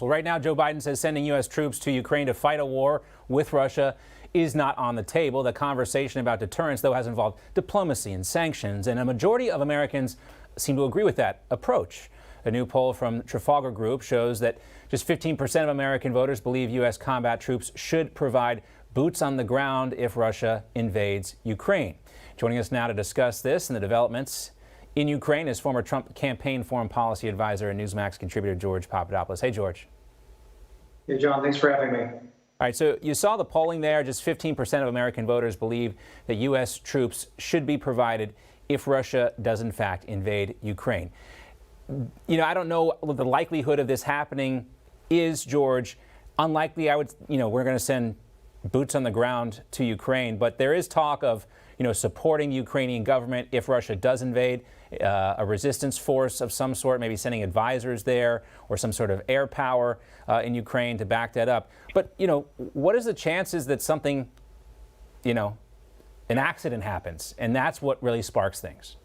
Well, right now, Joe Biden says sending U.S. troops to Ukraine to fight a war with Russia is not on the table. The conversation about deterrence, though, has involved diplomacy and sanctions, and a majority of Americans seem to agree with that approach. A new poll from Trafalgar Group shows that just 15% of American voters believe U.S. combat troops should provide boots on the ground if Russia invades Ukraine. Joining us now to discuss this and the developments in Ukraine is former Trump campaign foreign policy advisor and Newsmax contributor George Papadopoulos. Hey, George. Hey, John. Thanks for having me. All right, so you saw the polling there. Just 15% of American voters believe that U.S. troops should be provided if Russia does, in fact, invade Ukraine. You know, I don't know what the likelihood of this happening is, George. Unlikely, I would, we're going to send boots on the ground to Ukraine, but there is talk of, supporting the Ukrainian government if Russia does invade, a resistance force of some sort, maybe sending advisors there or some sort of air power in Ukraine to back that up. But, what is the chances that something, an accident happens, and that's what really sparks things?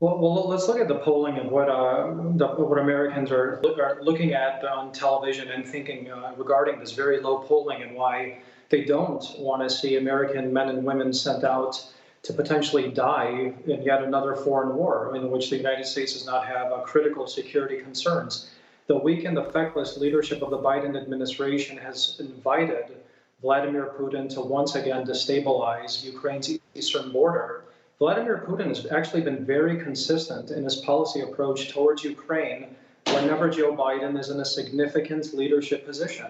Well, let's look at the polling and what Americans are looking at on television and thinking regarding this very low polling and why they don't want to see American men and women sent out to potentially die in yet another foreign war in which the United States does not have critical security concerns. The weak and feckless leadership of the Biden administration has invited Vladimir Putin to once again destabilize Ukraine's eastern border. Vladimir Putin has actually been very consistent in his policy approach towards Ukraine whenever Joe Biden is in a significant leadership position.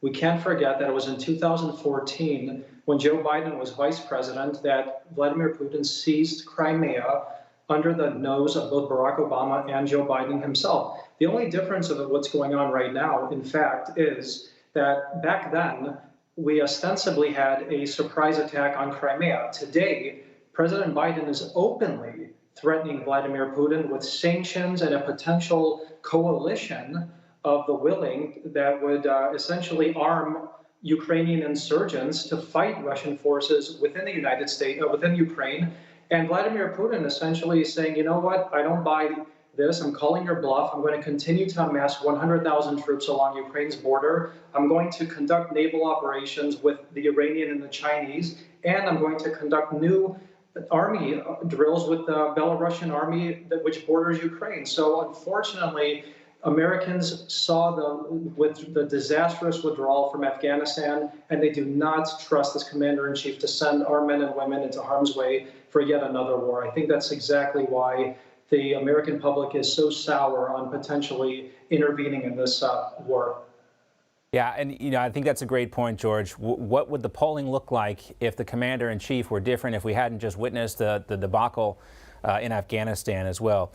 We can't forget that it was in 2014, when Joe Biden was vice president, that Vladimir Putin seized Crimea under the nose of both Barack Obama and Joe Biden himself. The only difference of what's going on right now, in fact, is that back then, we ostensibly had a surprise attack on Crimea. Today, President Biden is openly threatening Vladimir Putin with sanctions and a potential coalition of the willing that would essentially arm Ukrainian insurgents to fight Russian forces within the United States, within Ukraine. And Vladimir Putin essentially is saying, you know what, I don't buy this. I'm calling your bluff. I'm going to continue to amass 100,000 troops along Ukraine's border. I'm going to conduct naval operations with the Iranian and the Chinese, and I'm going to conduct new army drills with the Belarusian army which borders Ukraine. So unfortunately, Americans saw the disastrous withdrawal from Afghanistan, and they do not trust this commander-in-chief to send our men and women into harm's way for yet another war. I think that's exactly why the American public is so sour on potentially intervening in this war. Yeah, and I think that's a great point, George. What would the polling look like if the commander-in-chief were different, if we hadn't just witnessed the debacle in Afghanistan as well?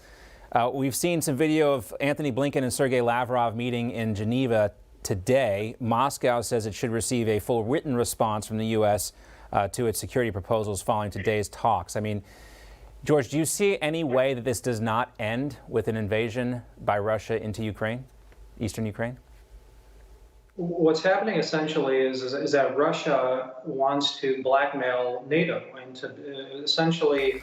We've seen some video of Anthony Blinken and Sergei Lavrov meeting in Geneva today. Moscow says it should receive a full written response from the U.S. To its security proposals following today's talks. I mean, George, do you see any way that this does not end with an invasion by Russia into Ukraine, eastern Ukraine? What's happening essentially is that Russia wants to blackmail NATO and to essentially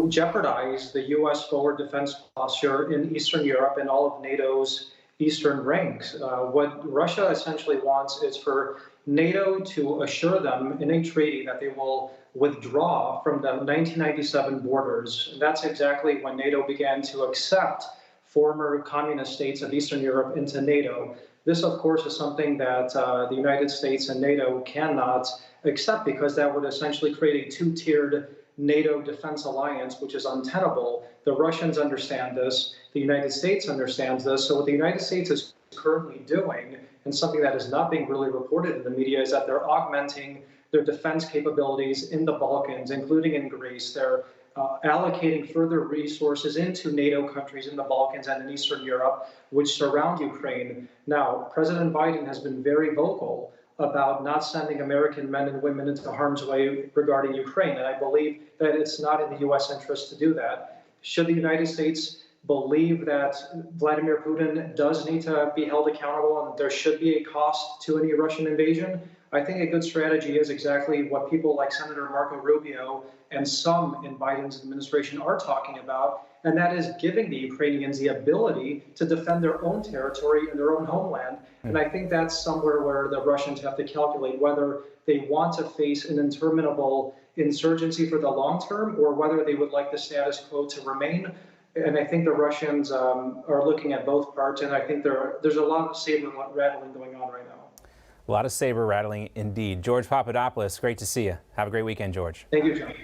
jeopardize the U.S. forward defense posture in Eastern Europe and all of NATO's eastern ranks. What Russia essentially wants is for NATO to assure them in a treaty that they will withdraw from the 1997 borders. That's exactly when NATO began to accept former communist states of Eastern Europe into NATO. This, of course, is something that the United States and NATO cannot accept because that would essentially create a two-tiered NATO defense alliance, which is untenable. The Russians understand this. The United States understands this. So what the United States is currently doing, and something that is not being really reported in the media, is that they're augmenting their defense capabilities in the Balkans, including in Greece. They're allocating further resources into NATO countries in the Balkans and in Eastern Europe, which surround Ukraine. Now, President Biden has been very vocal about not sending American men and women into harm's way regarding Ukraine, and I believe that it's not in the U.S. interest to do that. Should the United States believe that Vladimir Putin does need to be held accountable and there should be a cost to any Russian invasion, I think a good strategy is exactly what people like Senator Marco Rubio and some in Biden's administration are talking about, and that is giving the Ukrainians the ability to defend their own territory and their own homeland. And I think that's somewhere where the Russians have to calculate whether they want to face an interminable insurgency for the long term or whether they would like the status quo to remain. And I think the Russians are looking at both parts, and I think there's a lot of saber rattling going on right now. A lot of saber rattling indeed. George Papadopoulos, great to see you. Have a great weekend, George. Thank you, John.